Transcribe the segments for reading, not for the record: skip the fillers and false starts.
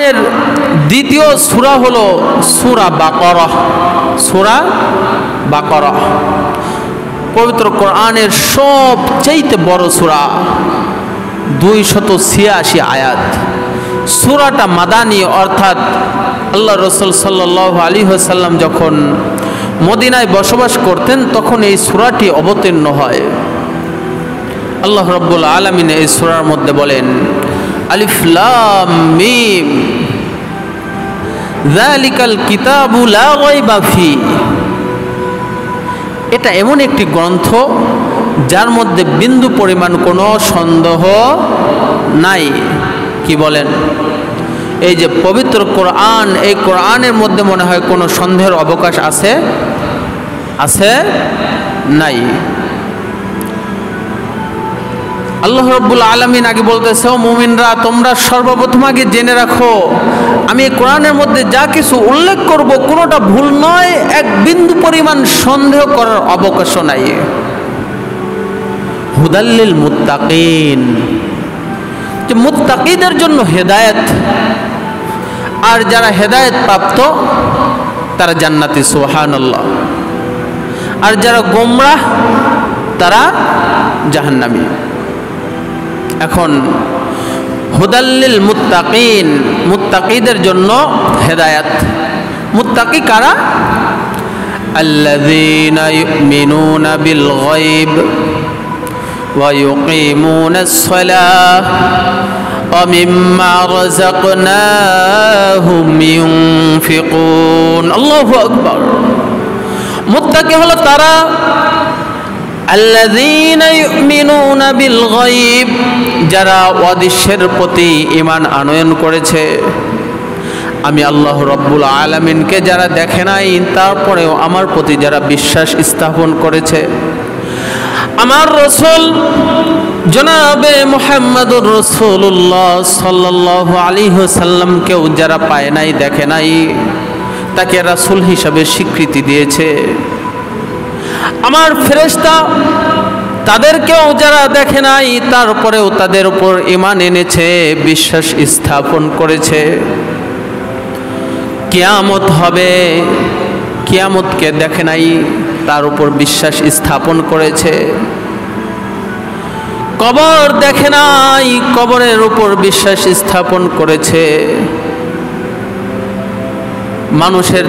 কোরআনের দ্বিতীয় সূরা হলো সূরা বাকারাহ। সূরা বাকারাহ পবিত্র কোরআনের সবচেয়ে বড় সূরা, 286 আয়াত। সূরাটা মাদানী, অর্থাৎ আল্লাহ রাসূল সাল্লাল্লাহু আলাইহি ওয়াসাল্লাম যখন মদিনায় বসবাস করতেন তখন এই সূরাটি অবতীর্ণ হয়। আল্লাহ রাব্বুল আলামিন এই সূরার মধ্যে বলেন, আলিফ লাম মিম যালিকাল কিতাবু লা রাইবা ফি। এটা এমন একটি গ্রন্থ যার মধ্যে বিন্দু পরিমাণ কোনো সন্দেহ নাই। কি বলেন? এই যে পবিত্র কোরআন, এই কোরআনের মধ্যে মনে হয় কোনো সন্দেহের অবকাশ আছে? আছে? নাই। আল্লাহ রাব্বুল আলামিন আগে বলতেছে, ও মুমিনরা, তোমরা সর্বপ্রথম আগে জেনে রাখো আমি এই কোরআনের মধ্যে যা কিছু উল্লেখ করব কোনোটা ভুল নয়, এক বিন্দু পরিমাণ সন্দেহ করার অবকাশ নাই। হুদাল্লিল মুত্তাকিন, যে মুত্তাকিদের জন্য হেদায়েত, আর যারা হেদায়েত প্রাপ্ত তারা জান্নাতি, সুবহানাল্লাহ। আর যারা গোমরাহ তারা জাহান্নামী। এখন হুদাল্লিল মুত্তাকিন, মুত্তাকিদের জন্য হেদায়েত। মুত্তাকি কারা? আল্লাযীনা ইউমিনুনা বিল গায়ব ওয়া ইউকিমুনাস সালাহ ওয়া মিম্মা রাযাকনাহুম ইউনফিকুন। আল্লাহু আকবার। মুত্তাকি হলো তারা আল্লাযীনা ইউমিনুনা বিল গায়ব, যারা অদৃশ্যের প্রতি ঈমান আনয়ন করেছে। আমি আল্লাহ রাব্বুল আলামিনকে যারা দেখে নাই তারপরেও আমার প্রতি যারা বিশ্বাস স্থাপন করেছে। আমার রাসূল জনাবে মুহাম্মদুর রাসূলুল্লাহ সাল্লাল্লাহু আলাইহি ওয়াসাল্লামকেও যারা পায় নাই, দেখে নাই, তাকে রাসূল হিসাবে স্বীকৃতি দিয়েছে। আমার ফেরেশতা তাদেরকেও যারা দেখে নাই তারপরেও তাদের উপর ঈমান এনেছে, বিশ্বাস স্থাপন করেছে। কিয়ামত হবে, কিয়ামতকে দেখে নাই, তার উপর বিশ্বাস স্থাপন করেছে। কবর দেখে নাই, কবরের উপর বিশ্বাস স্থাপন করেছে। মানুষের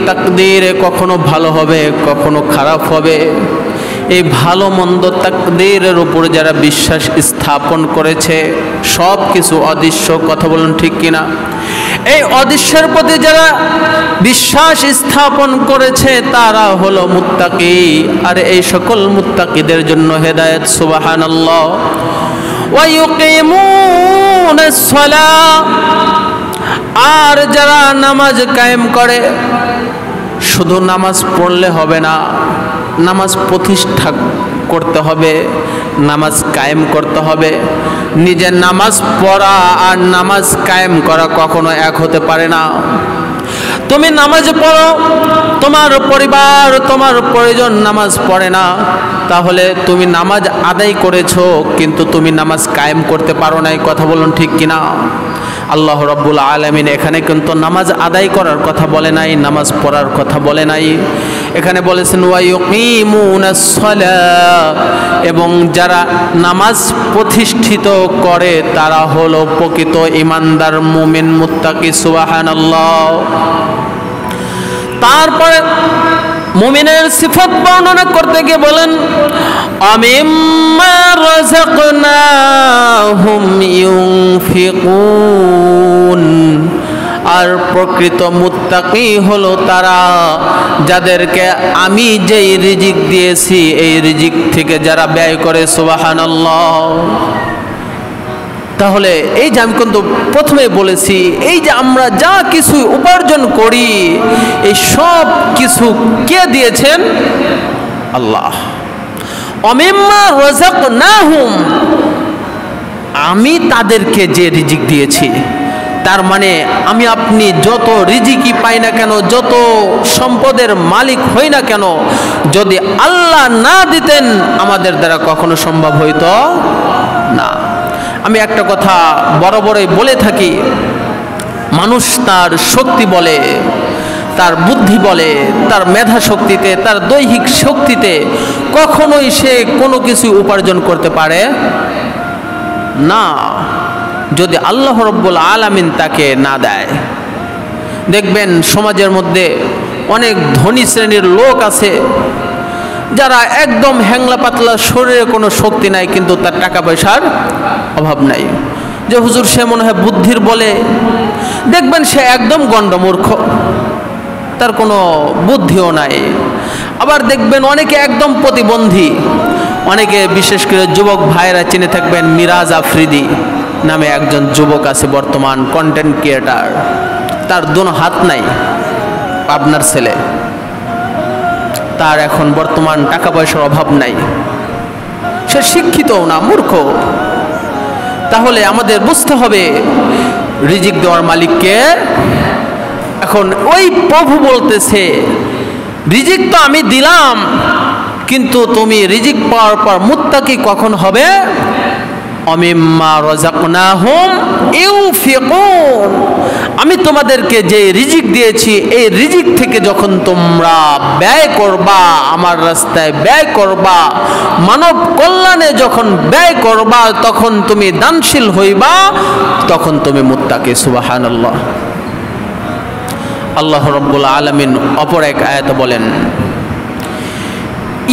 তাকদীরে কখনো ভালো হবে, কখনো খারাপ হবে। এই ভালো মন্দ তাকদীরের উপর যারা বিশ্বাস স্থাপন করেছে, সব কিছু অদৃশ্য, কথা বলুন ঠিক কিনা? এই অদৃশ্যের প্রতি যারা বিশ্বাস স্থাপন করেছে তারা হলো মুত্তাকি। আর এই সকল মুত্তাকিদের জন্য হেদায়েত, সুবহানাল্লাহ। ওয়া ইউকিমুনাস সালাহ, আর যারা নামাজ কায়েম করে, শুধু নামাজ পড়লে হবে না, নামাজ প্রতিষ্ঠা করতে হবে, নামাজ কায়েম করতে হবে। নিজের নামাজ পড়া আর নামাজ কায়েম করা কখনো এক হতে পারে না। তুমি নামাজ পড়ো, তোমার পরিবার, তোমার পরিজন নামাজ পড়ে না, তাহলে তুমি নামাজ আদায় করেছো কিন্তু তুমি নামাজ কায়েম করতে পারো নাই, কথা বলুন ঠিক কিনা? আল্লাহ রাব্বুল আলামিন এখানে কিন্তু নামাজ আদায় করার কথা বলে নাই, নামাজ পড়ার কথা বলে নাই। এখানে বলেছেন ওয়া ইউকিমুনাস সালাহ, এবং যারা নামাজ প্রতিষ্ঠিত করে তারা হলো প্রকৃত ঈমানদার, মুমিন, মুত্তাকি, সুবহানাল্লাহ। তারপরে মুমিনের সিফাত বর্ণনা করতে গিয়ে বলেন আমিম্মা রাযাকনাহুম ইউনফিকুন, আর প্রকৃত মুত্তাকি হলো তারা যাদেরকে আমি যেই রিজিক দিয়েছি এই রিজিক থেকে যারা ব্যয় করে, সুবহানাল্লাহ। তাহলে এই যে আমি কিন্তু প্রথমে বলেছি, এই যে আমরা যা কিছু উপার্জন করি এই সব কিছু কে দিয়েছেন? আল্লাহ। অমিম্মা রাযাকনাহুম, আমি তাদেরকে যে রিজিক দিয়েছি, তার মানে আমি আপনি যত রিজিকই পাই না কেন, যত সম্পদের মালিক হই না কেন, যদি আল্লাহ না দিতেন আমাদের দ্বারা কখনো সম্ভব হইতো না। আমি একটা কথা বরাবরই বলে থাকি, মানুষ তার শক্তি বলে, তার বুদ্ধি বলে, তার মেধা শক্তিতে, তার দৈহিক শক্তিতে কখনোই সে কোনো কিছু উপার্জন করতে পারে না, যদি আল্লাহ রব্বুল আলামিন তাকে না দেয়। দেখবেন সমাজের মধ্যে অনেক ধনী শ্রেণীর লোক আছে যারা একদম হ্যাংলা পাতলা, শরীরে কোনো শক্তি নাই, কিন্তু তার টাকা পয়সার অভাব নাই। যে হুজুর সে মনে হয় বুদ্ধির বলে, দেখবেন সে একদম গণ্ডমূর্খ, তার কোনো বুদ্ধিও নাই। আবার দেখবেন অনেকে একদম প্রতিবন্ধী, অনেকে বিশেষ করে যুবক ভাইরা চিনে থাকবেন, মিরাজ আফ্রিদি নামে একজন যুবক আছে বর্তমান কন্টেন্ট ক্রিয়েটার, তার দোনো হাত নাই, পাবনার ছেলে, তার এখন বর্তমান টাকা পয়সার অভাব নাই, সে শিক্ষিতও না, মূর্খ। তাহলে আমাদের বুঝতে হবে রিজিক দেওয়ার মালিককে। এখন ওই প্রভু বলতেছে রিজিক তো আমি দিলাম, কিন্তু তুমি রিজিক পাওয়ার পর মুত্তাকি কখন হবে? অমিম্মা রাযাকনাহুম ইউফিকুন, আমি তোমাদেরকে যে রিজিক দিয়েছি এই রিজিক থেকে যখন তোমরা ব্যয় করবা, আমার রাস্তায় ব্যয় করবা, মানব কল্যাণে যখন ব্যয় করবা, তখন তুমি দানশীল হইবা, তখন তুমি মুত্তাকি। সুবহানাল্লাহ। আল্লাহ রাব্বুল আলামিন অপর এক আয়াতে বলেন,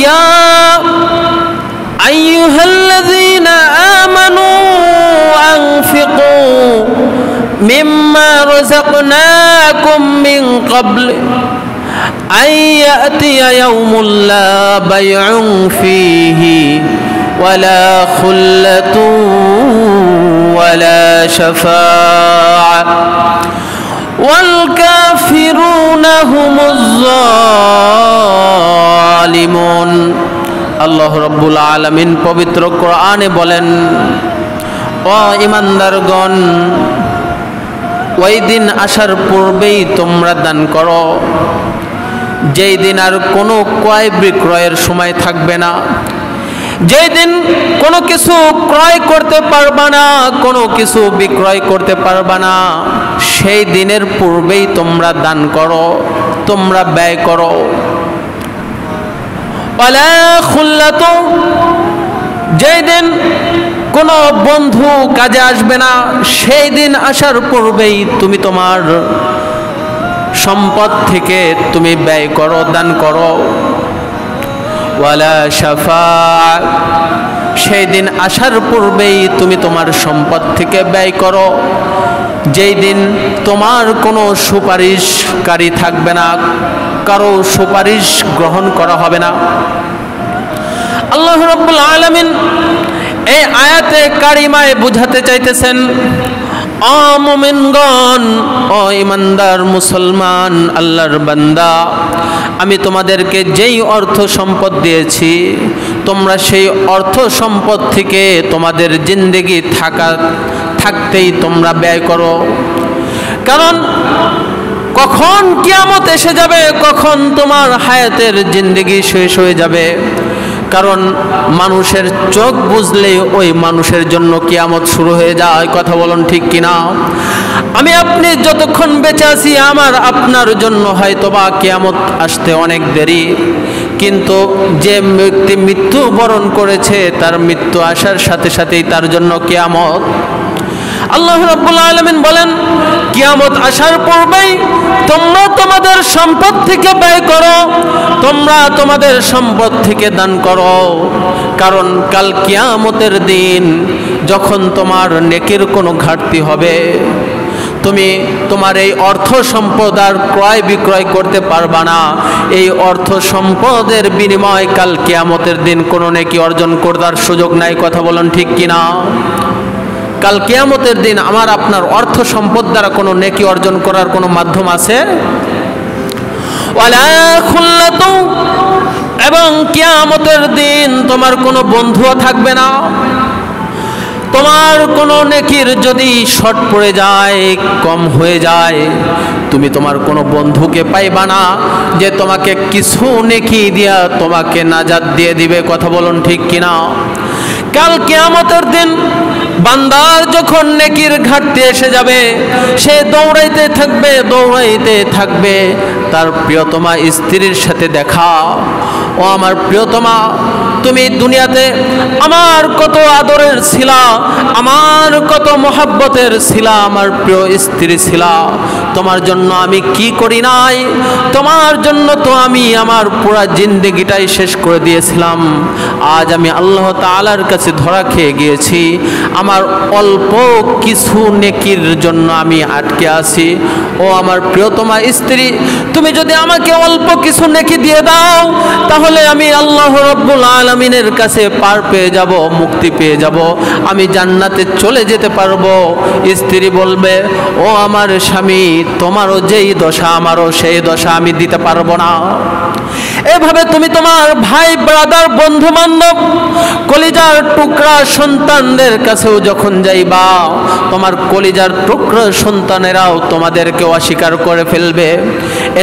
ইয়া আইয়ুহাল্লাযীনা আমানু আনফিকু মিম্মা রাযাকনাকুম মিন ক্বাবল আন ইয়াতিয়া ইয়াউমুন লা বাইউন ফীহি ওয়ালা খুল্লাতুন ওয়ালা শাফাআ ওয়াল কাফিরুনা হুমুজ যালিমুন। আল্লাহ রাব্বুল আলামিন পবিত্র কোরআনে বলেন, ও ঈমানদারগণ, ওই দিন আসার পূর্বেই তোমরা দান করো, যেই দিন আর কোনো ক্রয় বিক্রয়ের সময় থাকবে না, যেই দিন কোনো কিছু ক্রয় করতে পারবা না, কোনো কিছু বিক্রয় করতে পারবা না, সেই দিনের পূর্বেই তোমরা দান করো, তোমরা ব্যয় করো। ওয়ালা খুল্লাতু, যেই দিন কোনো বন্ধু কাজে আসবে না, সেই দিন আসার পূর্বেই তুমি তোমার সম্পদ থেকে তুমি ব্যয় করো, দান করো। ওয়ালা শাফাআ, সেই দিন আসার পূর্বেই তুমি তোমার সম্পদ থেকে ব্যয় করো, যেই দিন তোমার কোনো সুপারিশকারী থাকবে না, কারো সুপারিশ গ্রহণ করা হবে না। আল্লাহ রাব্বুল আলামিন এই আয়াতে কারিমায় বুঝাতে চাইতেছেন, ও মুমিনগণ, ও ঈমানদার মুসলমান, আল্লাহর বান্দা, আমি তোমাদেরকে যেই অর্থ সম্পদ দিয়েছি, তোমরা সেই অর্থ সম্পদ থেকে তোমাদের জিন্দেগি থাকতেই তোমরা ব্যয় করো। কারণ কখন কিয়ামত এসে যাবে, কখন তোমার হায়াতের জিন্দেগি শেষ হয়ে যাবে, কারণ মানুষের চোখ বুঝলেই ওই মানুষের জন্য কিয়ামত শুরু হয়ে যায়। কথা বলুন ঠিক কিনা? আমি আপনি যতক্ষণ বেঁচে আছি, আমার আপনার জন্য হয়তোবা কিয়ামত আসতে অনেক দেরি, কিন্তু যে ব্যক্তি মৃত্যু বরণ করেছে তার মৃত্যু আসার সাথে সাথেই তার জন্য কিয়ামত। আল্লাহ রাব্বুল আলামিন বলেন, কিয়ামত আসার পূর্বেই তোমরা তোমাদের সম্পদ থেকে ব্যয় করো, তোমরা তোমাদের সম্পদ থেকে দান করো, কারণ কাল কিয়ামতের দিন যখন তোমার নেকির কোনো ঘাটতি হবে, তুমি তোমার এই অর্থ সম্পদ আর ক্রয় বিক্রয় করতে পারবা না। এই অর্থ সম্পদের বিনিময়ে কাল কিয়ামতের দিন কোনো নেকি অর্জন করার সুযোগ নাই। কথা বলুন ঠিক কিনা? কাল কিয়ামতের দিন আমার আপনার অর্থ সম্পদ দ্বারা কোনো নেকি অর্জন করার কোনো মাধ্যম আছে? ওয়ালা খুল্লাতু, এবং কিয়ামতের দিন তোমার কোনো বন্ধুও থাকবে না। তোমার কোনো নেকির যদি শর্ট পড়ে যায়, কম হয়ে যায়, তুমি তোমার কোনো বন্ধুকে পাইবা না যে তোমাকে কিছু নেকি দিয়া তোমাকে নাজাত দিয়ে দিবে। কথা বলুন ঠিক কিনা? কাল কিয়ামতের দিন বান্দার যখন নেকির ঘাটতি এসে যাবে, সে দৌড়াইতে থাকবে তার প্রিয়তমা স্ত্রীর সাথে দেখা। ও আমার প্রিয়তমা, তুমি দুনিয়াতে আমার কত আদরের ছিলা, আমার কত মোহাব্বতের ছিলা, আমার প্রিয় স্ত্রী ছিলা। তোমার জন্য আমি কি করি নাই? তোমার জন্য তো আমি আমার পুরা জিন্দেগিটাই শেষ করে দিয়েছিলাম। আজ আমি আল্লাহ তাআলার কাছে ধরা খেয়ে গিয়েছি। আমার অল্প কিছু নেকির জন্য আমি আটকে আছি। ও আমার প্রিয়তমা স্ত্রী, তুমি যদি আমাকে অল্প কিছু নেকি দিয়ে দাও, তাহলে আমি আল্লাহ রাব্বুল আলামিনের কাছে পার পেয়ে যাব, মুক্তি পেয়ে যাব, আমি জান্নাতে চলে যেতে পারবো। স্ত্রী বলবে, ও আমার স্বামী, তোমারও যেই দশা আমারও সেই দশা, আমি দিতে পারবো না। এভাবে তুমি তোমার ভাই, ব্রাদার, বন্ধু বান্ধব, কলিজার টুকরা সন্তানদের কাছেও যখন যাইবা, তোমার কলিজার টুকরা সন্তানেরাও তোমাদেরকে অস্বীকার করে ফেলবে।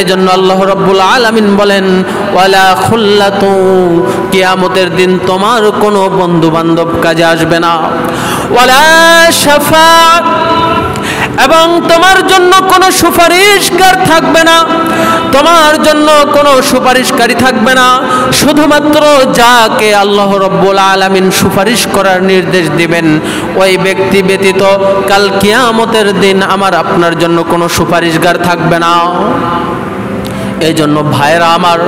এজন্য আল্লাহ রাব্বুল আলামিন বলেন, ওয়ালা খুল্লাতু, কিয়ামতের দিন তোমার কোনো বন্ধু বান্ধব কাজে আসবে না। ওয়ালা শাফাআত, এবং তোমার জন্য কোনো সুপারিশকার থাকবে না, তোমার জন্য কোনো সুপারিশকারী থাকবে না। শুধুমাত্র যাকে আল্লাহ রাব্বুল আলামিন সুপারিশ করার নির্দেশ দিবেন, ওই ব্যক্তি ব্যতীত কাল কিয়ামতের দিন আমার আপনার জন্য কোনো সুপারিশকার থাকবে না। এই জন্য ভাইরা আমার,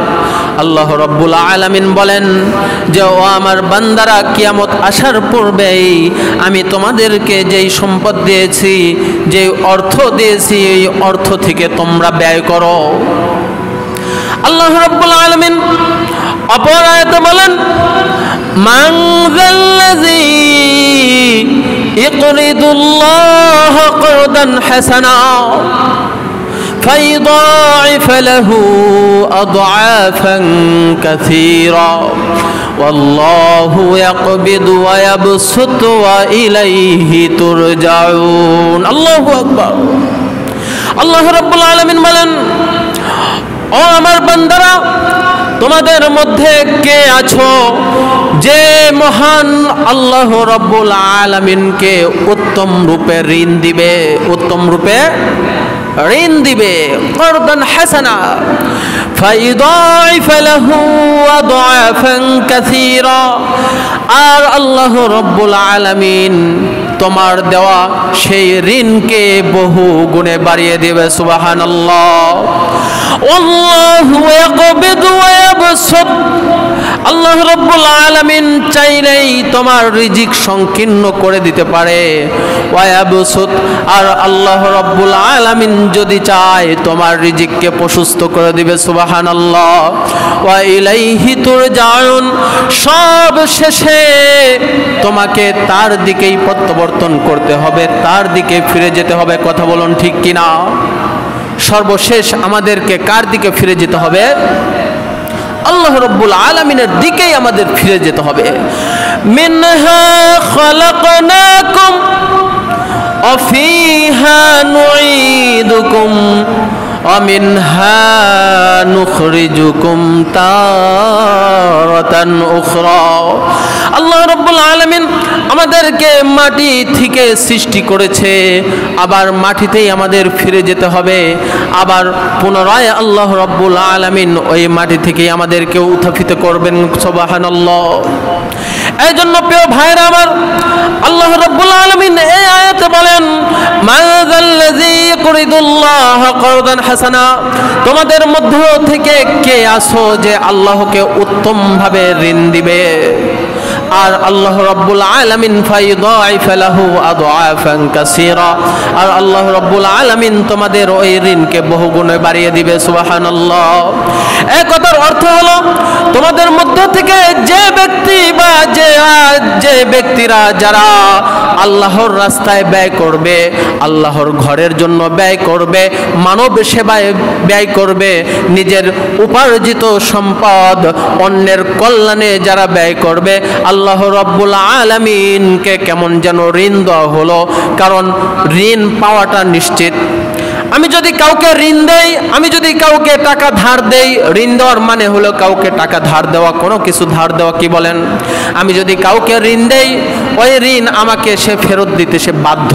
আল্লাহ রাব্বুল আলামিন বলেন যে, ও আমার বান্দারা, কিয়ামত আসার পূর্বেই আমি তোমাদেরকে যেই সম্পদ দিয়েছি, যে অর্থ দিয়েছি, এই অর্থ থেকে তোমরা ব্যয় করো। আল্লাহ রাব্বুল আলামিন অপর আয়াতে বলেন, মান যাল্লাযী ইকরিদুল্লাহ করদান হাসানা فيضاعف له أضعافا كثيرا والله يقبض ويبسط وإليه ترجعون الله أكبر আল্লাহ রাব্বুল আলামিন বলেন, ও আমার বান্দারা, তোমাদের মধ্যে কে আছো যে মহান আল্লাহ রাব্বুল আলামিনকে উত্তম রূপে ঋণ দিবে, উত্তম রূপে ঋণ দিবে, করদান হাসানা ফাইদাইফ লাহু আদআফান কাসীরা, আর আল্লাহ রাব্বুল আলামিন তোমার দেওয়া সেই ঋণকে বহু গুণে বাড়িয়ে দেবে। সুবহানাল্লাহ। আল্লাহু ইয়াকবিদু ওয়া ইয়াবসুত, আল্লাহ রাব্বুল আলামিন চাইলেই তোমার রিজিক সংকীর্ণ করে দিতে পারে। ওয়া ইয়াবসুত, আর আল্লাহ রাব্বুল আলামিন যদি চায় তোমার রিজিককে প্রশস্ত করে দিবে। সুবহানাল্লাহ। ওয়া ইলাইহি তুরজাউন, সব শেষে তোমাকে তার দিকেই প্রত্যাবর্তন করতে হবে, তার দিকে ফিরে যেতে হবে। কথা বলুন ঠিক কিনা? সর্বশেষ আমাদেরকে কার দিকে ফিরে যেতে হবে? আল্লাহ রাব্বুল আলামিনের দিকেই আমাদের ফিরে যেতে হবে। মিনহা খালাকনাকুম ওয়া ফিহা নুঈদুকুম ওয়া মিনহা নুখরিজুকুম তারাতান উখরা। আল্লাহ রাব্বুল আলামিন আমাদেরকে মাটি থেকে সৃষ্টি করেছে, আবার মাটিতেই আমাদের ফিরে যেতে হবে। আবার পুনরায় আল্লাহ রাব্বুল আলামিন ওই মাটি থেকেই আমাদেরকে উত্থাপিত করবেন। সুবহানাল্লাহ। এই জন্য প্রিয় ভাইরা আমার, আল্লাহ রাব্বুল আলামিন এই আয়াতে বলেন, মান যাল্লাযী ইকরিদুল্লাহ করদান হাসানা, তোমাদের মধ্য থেকে কে আছো যে আল্লাহকে উত্তম ভাবে ঋণ দিবে? আর আল্লাহ রাব্বুল আলামিন ফাইদাইফ লাহু আদআফান কাসীরা, আর আল্লাহ রাব্বুল আলামিন তোমাদের ওই ঋণকে বহুগুণে বাড়িয়ে দিবে। সুবহানাল্লাহ। এই কথার অর্থ হলো, তোমাদের মধ্য থেকে যে ব্যক্তি বা যে ব্যক্তিরা যারা আল্লাহর রাস্তায় ব্যয় করবে, আল্লাহর ঘরের জন্য ব্যয় করবে, মানব সেবায় ব্যয় করবে, নিজের উপার্জিত সম্পদ অন্যের কল্যাণে যারা ব্যয় করবে, আল্লাহ রাব্বুল আলামিনকে কেমন যেন ঋণ দেওয়া হলো। কারণ ঋণ পাওয়াটা নিশ্চিত, আমি যদি কাউকে ঋণ দেই, আমি যদি কাউকে টাকা ধার দেই, ঋণ দেওয়ার মানে হলো কাউকে টাকা ধার দেওয়া, কোনো কিছু ধার দেওয়া, কি বলেন? আমি যদি কাউকে ঋণ দেই, ওই ঋণ আমাকে সে ফেরত দিতে সে বাধ্য।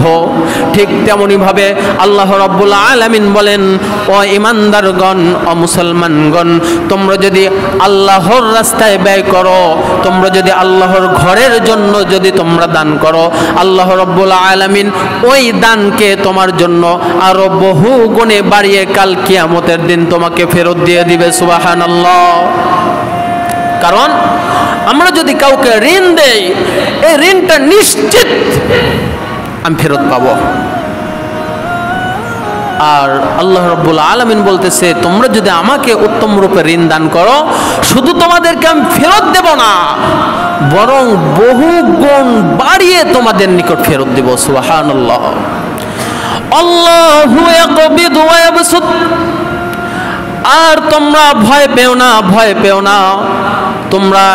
ঠিক তেমনিভাবে আল্লাহ রাব্বুল আলামিন বলেন, ও ইমানদারগণ, ও মুসলমানগণ, তোমরা যদি আল্লাহর রাস্তায় ব্যয় করো, তোমরা যদি আল্লাহর ঘরের জন্য যদি তোমরা দান করো, আল্লাহ রাব্বুল আলামিন ওই দানকে তোমার জন্য আরো বহু গুণে বাড়িয়ে কাল কিয়ামতের দিন তোমাকে ফেরত দিয়ে দিবে। সুবহানাল্লাহ। কারণ আমরা যদি কাউকে ঋণ দেই, এই ঋণটা নিশ্চিত আমি ফেরত পাবো। আর আল্লাহ রাব্বুল আলামিন বলতেছে, তোমরা যদি আমাকে উত্তম রূপে ঋণ দান করো, শুধু তোমাদেরকে আমি ফেরত দেব না, বরং বহু গুণ বাড়িয়ে তোমাদের নিকট ফেরত দেব। সুবহানাল্লাহ। আল্লাহু ইয়াকবিদু ওয়া ইয়াবসুত। আর তোমরা ভয় পেও না, ভয় পেও না, তোমরা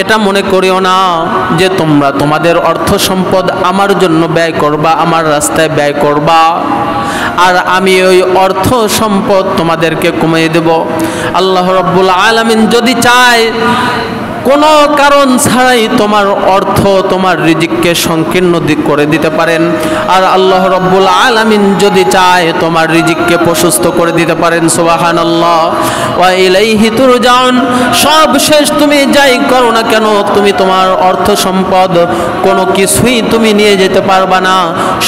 এটা মনে করিও না যে তোমরা তোমাদের অর্থ সম্পদ আমার জন্য ব্যয় করবা, আমার রাস্তায় ব্যয় করবা, আর আমি ওই অর্থ সম্পদ তোমাদেরকে কমিয়ে দেব। আল্লাহ রাব্বুল আলামিন যদি চায়, কোনো কারণ ছাড়াই তোমার অর্থ, তোমার রিজিককে সংকীর্ণ করে দিতে পারেন। আর আল্লাহ রাব্বুল আলামিন যদি চায়, তোমার রিজিককে প্রশস্ত করে দিতে পারেন। সুবহানাল্লাহ। ওয়া ইলাইহি তুরজাউন। সব শেষ তুমি যাই করো না কেন, তুমি তোমার অর্থ সম্পদ কোনো কিছুই তুমি নিয়ে যেতে পারবা না।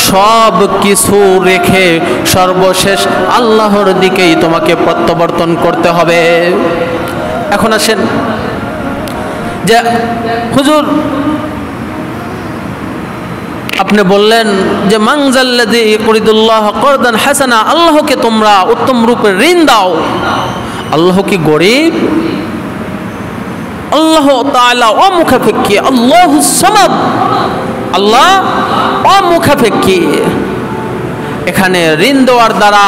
সব কিছু রেখে সর্বশেষ আল্লাহর দিকেই তোমাকে প্রত্যাবর্তন করতে হবে। এখন আসেন যে হুজুর, আপনি বললেন যে মানজাল্লাযী ইউরিদুল্লাহ করদান হাসানা, আল্লাহকে তোমরা উত্তম রূপে ঋণ দাও। আল্লাহ কি গরিব? আল্লাহ তাআলা অমুখাপেক্ষী, আল্লাহুস সামাদ, আল্লাহ অমুখাপেক্ষী। এখানে ঋণ দেওয়ার দ্বারা,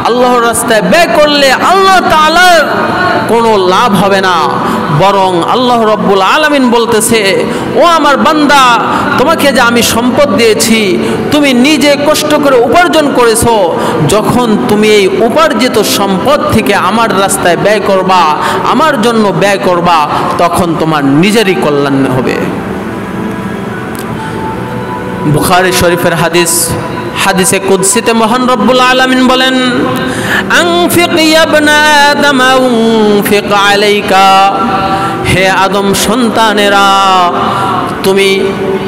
আল্লাহর রাস্তায় ব্যয় করলে আল্লাহ তাআলার কোনো লাভ হবে না, বরং আল্লাহ রাব্বুল আলামিন বলতেছে, ও আমার বান্দা, তোমাকে যে আমি সম্পদ দিয়েছি, তুমি নিজে কষ্ট করে উপার্জন করেছো, যখন তুমি এই উপার্জিত সম্পদ থেকে আমার রাস্তায় ব্যয় করবা, আমার জন্য ব্যয় করবা, তখন তোমার নিজেরই কল্যাণ হবে। বুখারী শরীফের হাদিস, হাদিসে কুদসিতে মহান রব্বুল আলামিন বলেন, আনফিক ইয়া ইবনা আদম আনফিক আলাইকা, হে আদম সন্তানেরা, তুমি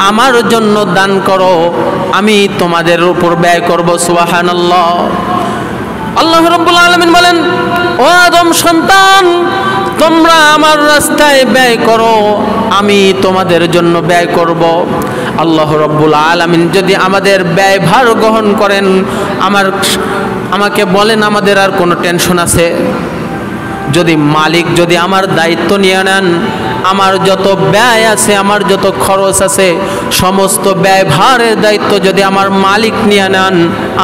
আমার জন্য দান করো, আমি তোমাদের উপর ব্যয় করব। সুবহানাল্লাহ। আল্লাহ রাব্বুল আলামিন বলেন, ও আদম সন্তান, তোমরা আমার রাস্তায় ব্যয় করো, আমি তোমাদের জন্য ব্যয় করব। আল্লাহ রাব্বুল আলামিন যদি আমাদের ব্যয়ভার গ্রহণ করেন, আমাকে বলেন, আমাদের আর কোনো টেনশন আছে? যদি মালিক যদি আমার দায়িত্ব নিয়ে নেন, আমার যত ব্যয় আছে, আমার যত খরচ আছে, সমস্ত ব্যয়ভারের দায়িত্ব যদি আমার মালিক নিয়ে নেন,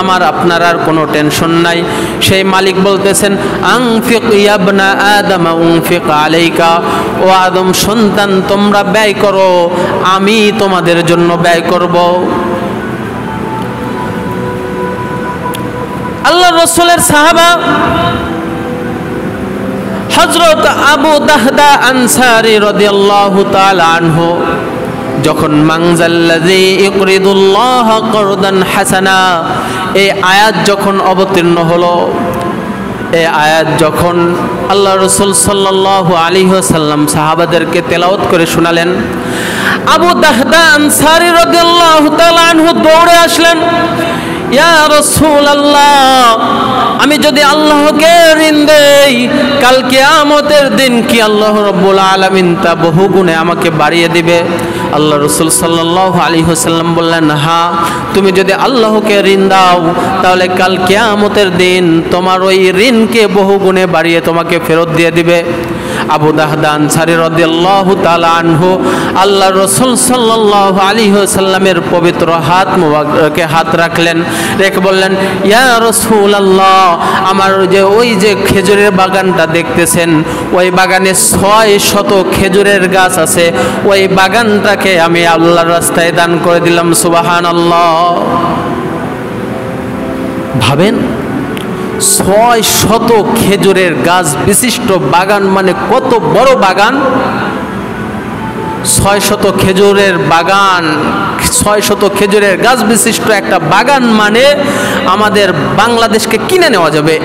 আমার আপনার আর কোনো টেনশন নাই। সেই মালিক বলতেছেন, আনফিক ইয়া ইবনা আদম আনফিক আলাইকা, ও আদম সন্তান, তোমরা ব্যয় করো, আমি তোমাদের জন্য ব্যয় করব। আল্লাহ রাসূলের সাহাবা হযরত আবু দাহদা আনসারী রাদিয়াল্লাহু তাআলা আনহু যখন মানজাল্লাযী ইউরিদুল্লাহ করদান হাসানা, এই আয়াত যখন অবতীর্ণ হলো, এই আয়াত যখন আল্লাহ রাসূল সাল্লাল্লাহু আলাইহি ওয়াসাল্লাম সাহাবাদেরকে তেলাওয়াত করে শোনালেন, আবু দাহদা আনসারী রাদিয়াল্লাহু তাআলা আনহু দৌড়ে আসলেন, ইয়া রাসূলুল্লাহ, আমি যদি আল্লাহকে ঋণ দেই, কাল কিয়ামতের দিন কি আল্লাহ রাব্বুল আলামিন তা বহু গুণে আমাকে বাড়িয়ে দিবে? আল্লাহ রাসূল সাল্লাল্লাহু আলাইহি ওয়াসাল্লাম বললেন, হ্যাঁ, তুমি যদি আল্লাহকে ঋণ দাও, তাহলে কাল কিয়ামতের দিন তোমার ওই ঋণকে বহু গুণে বাড়িয়ে তোমাকে ফেরত দিয়ে দিবে। আবু দাহদা আনসারী রাদিয়াল্লাহু তাআলা আনহু আল্লাহ রাসূল সাল্লাল্লাহু আলাইহি ওয়াসাল্লামের পবিত্র হাত মুবারকে হাত রাখলেন, রেখে বললেন, ইয়া রাসূলুল্লাহ, আমার যে ওই যে খেজুরের বাগানটা দেখতেছেন, ওই বাগানে 600 খেজুরের গাছ আছে, ওই বাগানটাকে আমি আল্লাহর রাস্তায় দান করে দিলাম। সুবহানাল্লাহ। ভাবেন 600 খেজুরের গাছ বিশিষ্ট বাগান। মানে কত বড় বাগান! 600 খেজুরের বাগান, 600 খেজুরের গাছ বিশিষ্ট একটা বাগান মানে আমাদের বাংলাদেশকে কিনে নেওয়া যাবে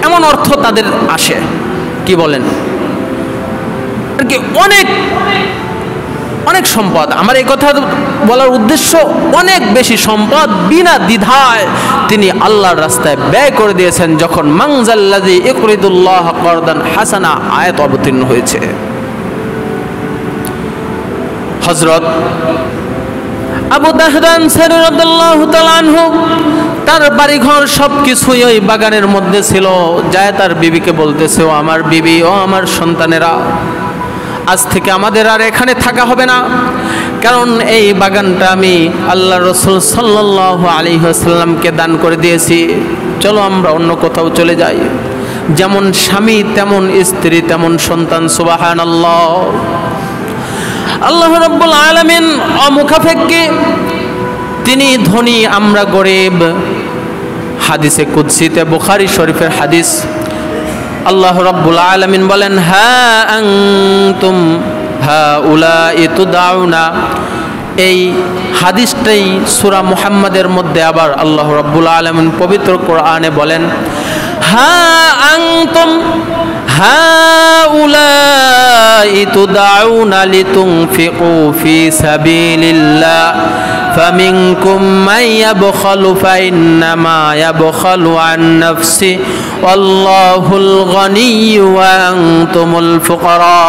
এমন অর্থ তাদের আসে। কি বলেন? আর কি অনেক অনেক সম্পদ। আমার এই কথা বলার উদ্দেশ্য, অনেক বেশি সম্পদ বিনা দ্বিধায় তিনি আল্লাহর রাস্তায় ব্যয় করে দিয়েছেন যখন মানজাল্লাযী ইকরিদুল্লাহ করদান হাসানা আয়াত অবতীর্ণ হয়েছে। হযরত আবু দাহদান আনসারী রাদিয়াল্লাহু তাআলা আনহু, তার বাড়িঘর সবকিছুই ওই বাগানের মধ্যে ছিল। যায় তার বিবিকে বলতেছে, ও আমার বিবি, ও আমার সন্তানেরা, আজ থেকে আমাদের আর এখানে থাকা হবে না, কারণ এই বাগানটা আমি আল্লাহ রাসূল সাল্লাল্লাহু আলাইহি ওয়াসাল্লামকে দান করে দিয়েছি। চলো আমরা অন্য কোথাও চলে যাই। যেমন স্বামী তেমন স্ত্রী তেমন সন্তান। সুবহানাল্লাহ। আল্লাহ রাব্বুল আলামিন অমুখাপেক্ষী, তিনি ধনী আমরা গরিব। হাদিসে কুদসিতে বুখারী শরীফের হাদিস, আল্লাহ রাব্বুল আলামিন বলেন, হা আনতুম হাউলাই তুদাউনা। এই হাদিসটাই সূরা মুহাম্মাদের মধ্যে আবার আল্লাহ রাব্বুল আলামিন পবিত্র কোরআনে বলেন, হা আনতুম হাউলাই তুদাউনা লিতুনফিকু ফি সাবিলিল্লাহ ফামিনকুম মান ইয়াবখালু ফাইন্নামা ইয়াবখালু আন নাফসি ওয়াল্লাহুল গনিয়্যু ওয়া আনতুমুল ফুকারা।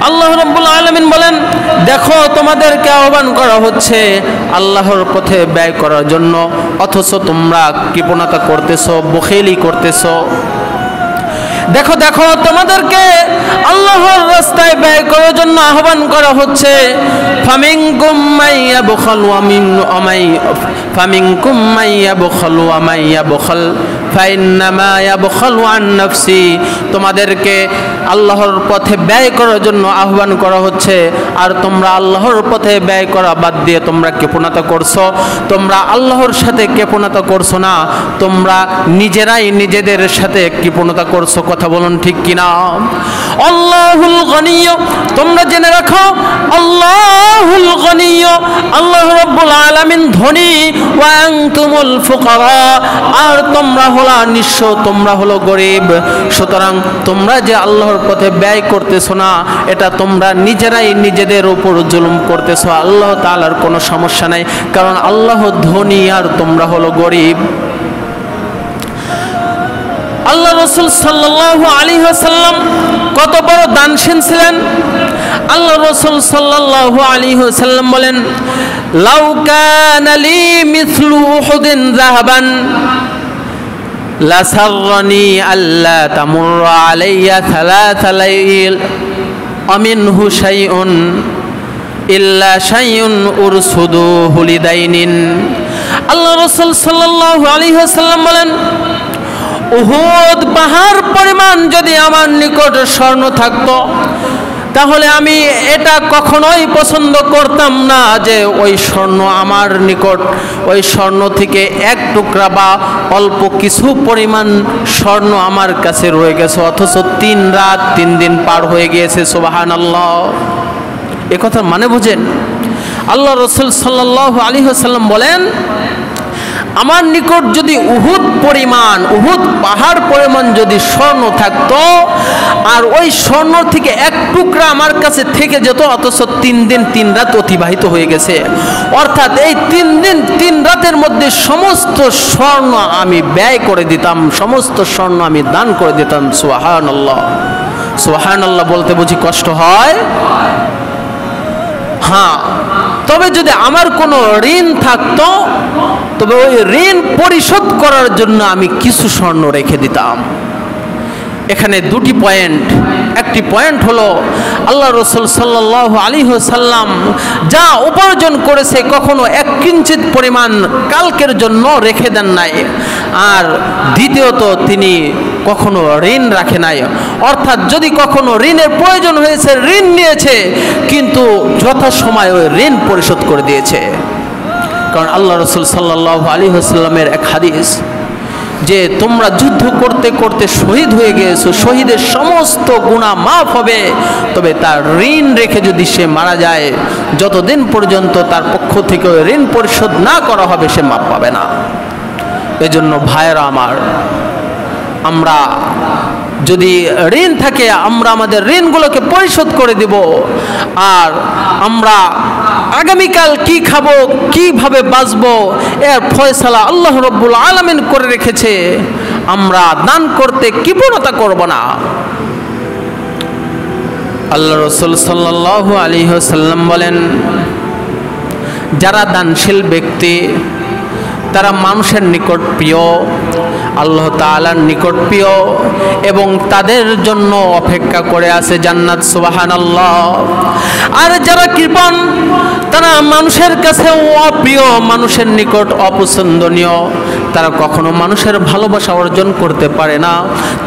আল্লাহ রাব্বুল আলামিন বলেন, দেখো তোমাদেরকে আহ্বান করা হচ্ছে আল্লাহর পথে ব্যয় করার জন্য, অথচ তোমরা কৃপণতা করতেছো, বখিলি করতেছো। দেখো দেখো তোমাদেরকে আল্লাহর রাস্তায় ব্যয় করার জন্য আহ্বান করা হচ্ছে। ফামিনকুম মান ইয়াবখালু ফামিনকুম মান ইয়াবখালু ওয়া মান ইয়াবখাল ফাইন্নামা ইয়াবখালু আন নাফসি। তোমাদেরকে আল্লাহর পথে ব্যয় করার জন্য আহ্বান করা হচ্ছে, আর তোমরা আল্লাহর পথে ব্যয় করা বাদ দিয়ে তোমরা কৃপণতা করছো। তোমরা আল্লাহর সাথে কৃপণতা করছো না, তোমরা নিজেরাই নিজেদের সাথে কৃপণতা করছো। কথা বলুন ঠিক কিনা? আল্লাহুল গনিয়্যু, তোমরা জেনে রাখো আল্লাহুল গনিয়্যু, আল্লাহ রাব্বুল আলামিন ধনী, ওয়া আনতুমুল ফুকারা, আর তোমরা হলো নিঃস্ব, তোমরা হলো গরিব। সুতরাং তোমরা যে আল্লাহর পথে ব্যয় করতেছো না, এটা তোমরা নিজেরাই নিজেদের উপর জুলুম করতেছো। আল্লাহ তাআলার কোনো সমস্যা নাই, কারণ আল্লাহ ধনী আর তোমরা হলো গরিব। আল্লাহ রাসূল সাল্লাল্লাহু আলাইহি ওয়াসাল্লাম কত বড় দানশীল ছিলেন। আল্লাহ রাসূল সাল্লাল্লাহু আলাইহি ওয়াসাল্লাম বলেন, লাউ কানা লি মিসলু উহুদিন যাহাবান লাসাররানি আল্লা তামুররা আলাইয়া সালাসা লাইল আমিনহু শাইউন ইল্লা শাইউন উরসুদুহু লিদাইনিন। আল্লাহ রাসূল সাল্লাল্লাহু আলাইহি ওয়াসাল্লাম বলেন, উহুদ পাহাড় পরিমাণ যদি আমার নিকট স্বর্ণ থাকতো, তাহলে আমি এটা কখনোই পছন্দ করতাম না যে ওই স্বর্ণ আমার নিকট, ওই স্বর্ণ থেকে এক টুকরা বা অল্প কিছু পরিমাণ স্বর্ণ আমার কাছে রয়ে গেছে, অথচ 3 রাত 3 দিন পার হয়ে গিয়েছে। সুবহানাল্লাহ। এ কথার মানে বুঝেন? আল্লাহ রাসূল সাল্লাল্লাহু আলাইহি ওয়াসাল্লাম বলেন, আমার নিকট যদি উহুদ পাহাড় পরিমাণ যদি স্বর্ণ থাকতো, আর ওই স্বর্ণ থেকে এক টুকরা আমার কাছে থেকে যেত, অথচ 3 দিন 3 রাত অতিবাহিত হয়ে গেছে। অর্থাৎ এই 3 দিন 3 রাতের মধ্যে সমস্ত স্বর্ণ আমি ব্যয় করে দিতাম, সমস্ত স্বর্ণ আমি দান করে দিতাম। সুবহানাল্লাহ। সুবহানাল্লাহ বলতে বুঝি কষ্ট হয়? হ্যাঁ, তবে যদি আমার কোনো ঋণ থাকতো, তবে ওই ঋণ পরিশোধ করার জন্য আমি কিছু স্বর্ণ রেখে দিতাম। এখানে 2টি পয়েন্ট। একটি পয়েন্ট হলো আল্লাহ রাসূল সাল্লাল্লাহু আলাইহি ওয়াসাল্লাম যা উপার্জন করেছে কখনো এক কিঞ্চিত পরিমাণ কালকের জন্য রেখে দেন নাই, আর দ্বিতীয়ত তিনি কখনো ঋণ রাখে নাই। অর্থাৎ যদি কখনো ঋণের প্রয়োজন হয়েছে, ঋণ নিয়েছে, কিন্তু যথাসময়ে ওই ঋণ পরিশোধ করে দিয়েছে। কারণ আল্লাহ রাসূল সাল্লাল্লাহু আলাইহি ওয়াসাল্লামের এক হাদিস, যে তোমরা যুদ্ধ করতে করতে শহীদ হয়ে গিয়েছো, শহীদের সমস্ত গুনাহ মাফ হবে, তবে তার ঋণ রেখে যদি সে মারা যায়, যতদিন পর্যন্ত তার পক্ষ থেকে ঋণ পরিশোধ না করা হবে সে মাফ পাবে না। এজন্য ভাইয়েরা আমার, আমরা যদি ঋণ থাকে আমরা আমাদের ঋণগুলোকে পরিশোধ করে দিব। আর আমরা আগামীকাল কি খাবো, কিভাবে বাঁচবো, এর ফয়সালা আল্লাহ রাব্বুল আলামিন করে রেখেছে। আমরা দান করতে কৃপণতা করব না। আল্লাহ রাসূল সাল্লাল্লাহু আলাইহি ওয়াসাল্লাম বলেন, যারা দানশীল ব্যক্তি তারা মানুষের নিকট প্রিয়, আল্লাহ তাআলার নিকট প্রিয়, এবং তাদের জন্য অপেক্ষা করে আছে জান্নাত। সুবহানাল্লাহ। আর যারা কৃপণ তারা মানুষের কাছে অপ্রিয়, মানুষের নিকট অপছন্দনীয়, তারা কখনো মানুষের ভালোবাসা অর্জন করতে পারে না,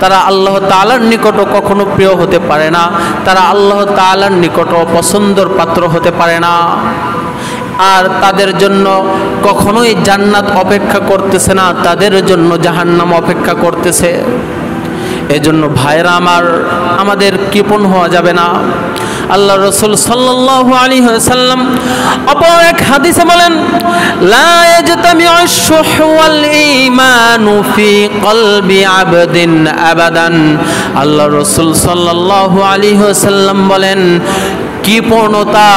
তারা আল্লাহ তাআলার নিকটও কখনো প্রিয় হতে পারে না, তারা আল্লাহ তাআলার নিকটও পছন্দর পাত্র হতে পারে না। আর তাদের জন্য কখনোই জান্নাত অপেক্ষা করতেছে না, তাদের জন্য জাহান্নাম অপেক্ষা করতেছে। এজন্য ভাইরা আমার, আমাদের কৃপণ হওয়া যাবে না। আল্লাহ রাসূল সাল্লাল্লাহু আলাইহি ওয়াসাল্লাম অপর এক হাদিসে বলেন, লা ইয়াজতামিউশ শুহু ওয়াল ঈমানু ফি কলবি আবদিন আবাদান। আল্লাহ রাসূল সাল্লাল্লাহু আলাইহি ওয়াসাল্লাম বলেন, কৃপণতা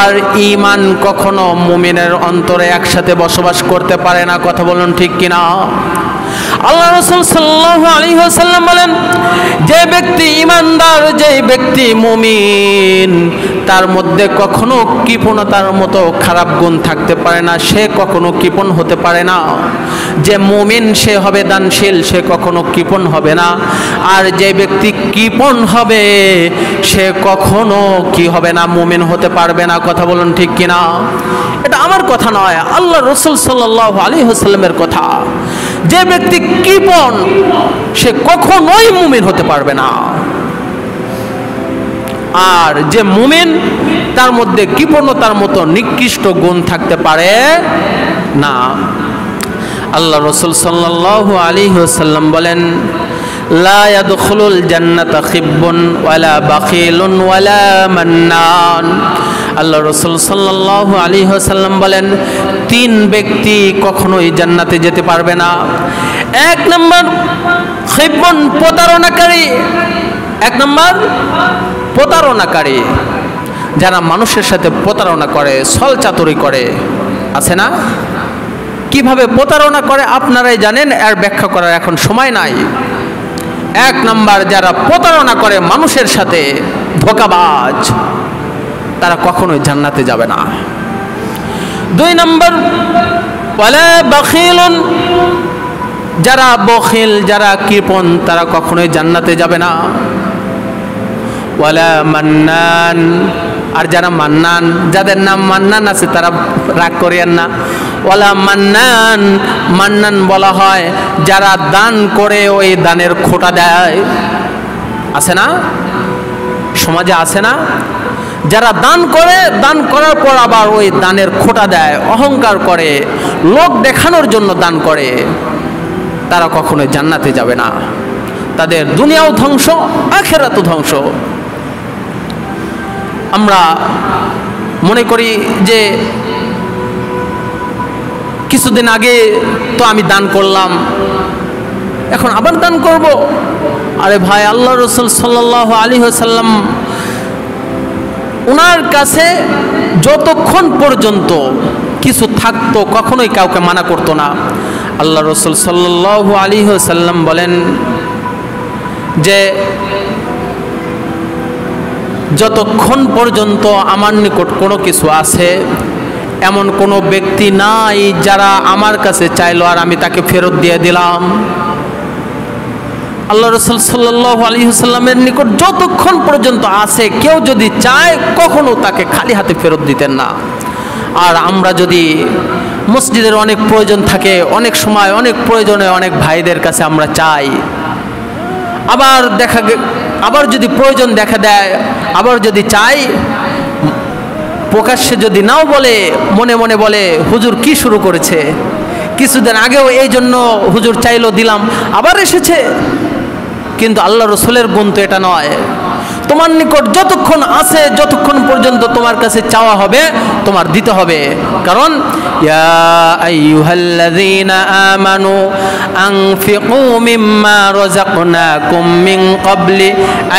আর ঈমান কখনো মুমিনের অন্তরে একসাথে বসবাস করতে পারে না। কথা বলুন ঠিক কিনা? আল্লাহ রাসূল সাল্লাল্লাহু আলাইহি ওয়াসাল্লাম বলেন, যে ব্যক্তি ঈমানদার, যে ব্যক্তি মুমিন, তার মধ্যে কখনো কৃপণতার মতো খারাপ গুণ থাকতে পারে না, সে কখনো কৃপণ হতে পারে না। যে মুমিন সে হবে দানশীল, সে কখনো কৃপণ হবে না। আর যে ব্যক্তি কৃপণ হবে সে কখনো কি হবে না, মুমিন হতে পারবে না। কথা বলুন ঠিক কিনা? এটা আমার কথা নয়, আল্লাহ রাসূল সাল্লাল্লাহু আলাইহি ওয়াসাল্লামের কথা। যে ব্যক্তি কৃপণ সে কখনোই মুমিন হতে পারবে না। আর যে মুমিন তার মধ্যে কৃপণতার মতো নিকৃষ্ট গুণ থাকতে পারে না। আল্লাহ রাসূল সাল্লাল্লাহু আলাইহি ওয়াসাল্লাম বলেন, লা ইয়াদখুলুল জান্নাতা খিব্বুন ওয়ালা বাখিলুন ওয়ালা মান্নান। আল্লাহ রাসূল সাল্লাল্লাহু আলাইহি ওয়াসাল্লাম বলেন, তিন ব্যক্তি কখনোই জান্নাতে যেতে পারবে না। এক নম্বর খিব্বুন, প্রতারণাকারী। এক নম্বর প্রতারণাকারী, যারা মানুষের সাথে প্রতারণা করে, ছলচাতুরি করে। আছে না? কিভাবে প্রতারণা করে আপনারাই জানেন, এর ব্যাখ্যা করার এখন সময় নাই। এক নাম্বার যারা প্রতারণা করে মানুষের সাথে, ধোঁকাবাজ, তারা কখনোই জান্নাতে যাবে না। দুই নাম্বার ওয়ালা বাখিলুন, যারা বখিল, যারা কৃপণ, তারা কখনোই জান্নাতে যাবে না। ওয়ালা মান্নান, আর যারা মান্নান, যাদের নাম মান্নান আছে তারা রাগ করিয়েন না। ওয়ালা মান্নান, মান্নান বলা হয় যারা দান করে ওই দানের খোটা দেয়। আছে না? সমাজে আছে না? যারা দান করে, দান করার পর আবার ওই দানের খোটা দেয়, অহংকার করে, লোক দেখানোর জন্য দান করে, তারা কখনোই জান্নাতে যাবে না। তাদের দুনিয়াও ধ্বংস, আখিরাতও ধ্বংস। আমরা মনে করি যে কিছুদিন আগে তো আমি দান করলাম, এখন আবার দান করব। আরে ভাই, আল্লাহ রাসূল সাল্লাল্লাহু আলাইহি ওয়াসাল্লাম ওনার কাছে যতক্ষণ পর্যন্ত কিছু থাকতো কখনোই কাউকে মানা করতো না। আল্লাহ রাসূল সাল্লাল্লাহু আলাইহি ওয়াসাল্লাম বলেন যে যতক্ষণ পর্যন্ত আমার নিকট কোনো কিছু আছে, এমন কোনো ব্যক্তি নাই যারা আমার কাছে চাইলো আর আমি তাকে ফেরত দিয়ে দিলাম। আল্লাহ রাসূল সাল্লাল্লাহু আলাইহি ওয়াসাল্লামের নিকট যতক্ষণ পর্যন্ত আছে, কেউ যদি চায় কখনো তাকে খালি হাতে ফেরত দিতেন না। আর আমরা যদি মসজিদের অনেক প্রয়োজন থাকে, অনেক সময় অনেক প্রয়োজনে অনেক ভাইদের কাছে আমরা চাই, আবার যদি প্রয়োজন দেখা দেয়, আবার যদি চাই, প্রকাশ্যে যদি নাও বলে, মনে মনে বলে হুজুর কি শুরু করেছে, কিছুদিন আগেও এই জন্য হুজুর চাইলো দিলাম, আবার এসেছে। কিন্তু আল্লাহ রসুলের গুণ তো এটা নয়। তোমার নিকট যতক্ষণ আছে, যতক্ষণ পর্যন্ত তোমার কাছে চাওয়া হবে, তোমার দিতে হবে। কারণ ইয়া আইয়ুহাল্লাযীনা আমানু আনফিকু মিম্মা রাযাকনাকুম মিন ক্বাবলি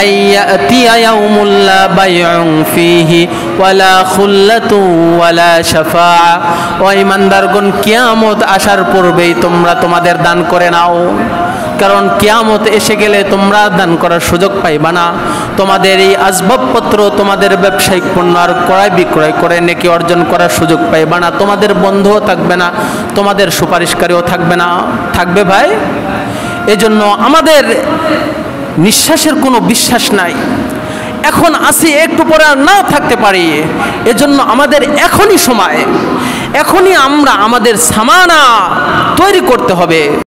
আইয়াতিয়া ইয়াউমুল লা বাইউন ফীহি ওয়ালা খুল্লাতু ওয়ালা শাফাআ। ও ঈমানদারগণ, কিয়ামত আসার পূর্বেই তোমরা তোমাদের দান করে নাও, কারণ কিয়ামত এসে গেলে তোমরা দান করার সুযোগ পাইবা না। তোমাদের এই আসবাবপত্র, তোমাদের ব্যবসায়িক পণ্য আর ক্রয় বিক্রয় করে নেকি অর্জন করার সুযোগ পাইবা না। তোমাদের বন্ধুও থাকবে না, তোমাদের সুপারিশকারীও থাকবে না। থাকবে ভাই? এজন্য আমাদের নিঃশ্বাসের কোনো বিশ্বাস নাই। এখন আসি, একটু পরে আর নাও থাকতে পারি। এজন্য আমাদের এখনই সময়, এখনই আমরা আমাদের সামানা তৈরি করতে হবে।